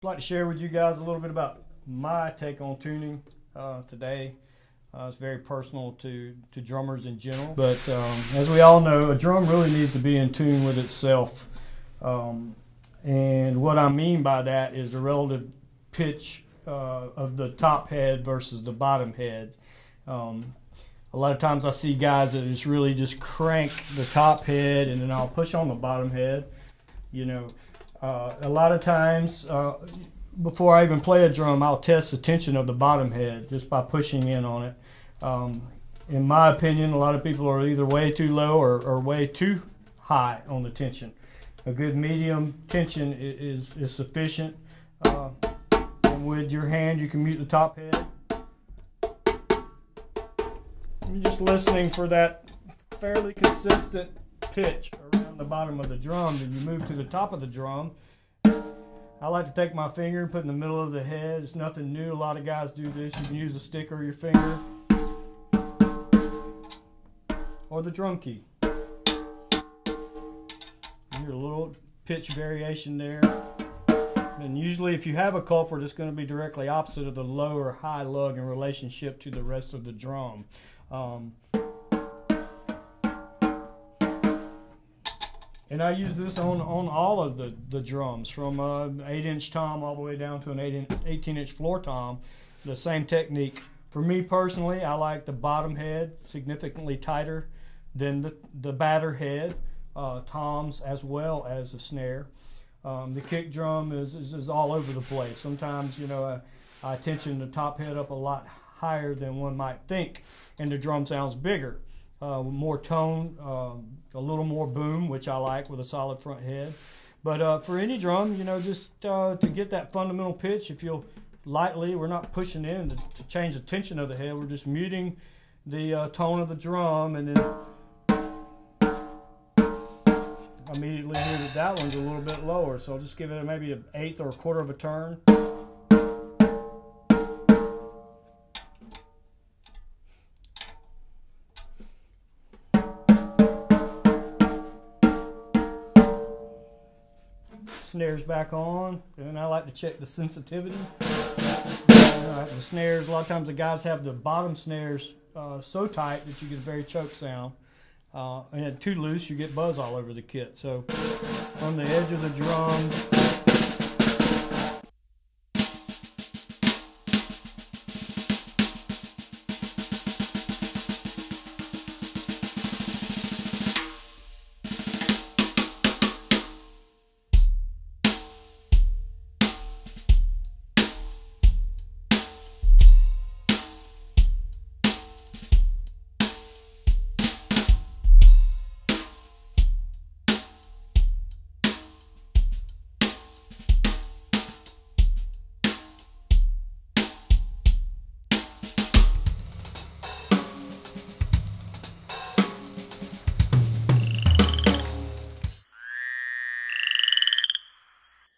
like to share with you guys a little bit about my take on tuning today. It's very personal to drummers in general. But as we all know, a drum really needs to be in tune with itself. And what I mean by that is the relative pitch of the top head versus the bottom head. A lot of times I see guys that just really just crank the top head and then I'll push on the bottom head. You know, a lot of times before I even play a drum, I'll test the tension of the bottom head just by pushing in on it. In my opinion, a lot of people are either way too low or way too high on the tension. A good medium tension is sufficient. And with your hand, you can mute the top head. You're just listening for that fairly consistent pitch around the bottom of the drum. Then you move to the top of the drum. I like to take my finger and put in the middle of the head. It's nothing new. A lot of guys do this. You can use a stick or your finger or the drum key. Here's a little pitch variation there. And usually if you have a culprit, it's going to be directly opposite of the low or high lug in relationship to the rest of the drum. And I use this on all of the drums, from 8-inch tom all the way down to an 18-inch floor tom. The same technique. For me personally, I like the bottom head significantly tighter than the batter head, toms as well as the snare. The kick drum is all over the place. Sometimes, you know, I tension the top head up a lot higher than one might think, and the drum sounds bigger, more tone, a little more boom, which I like with a solid front head. But for any drum, you know, just to get that fundamental pitch, if you'll lightly, we're not pushing in to change the tension of the head, we're just muting the tone of the drum, and then immediately hear that one's a little bit lower, so I'll just give it maybe an eighth or a quarter of a turn. Snares back on, and I like to check the sensitivity. The snares, a lot of times the guys have the bottom snares so tight that you get a very choked sound. And too loose, you get buzz all over the kit. So on the edge of the drum,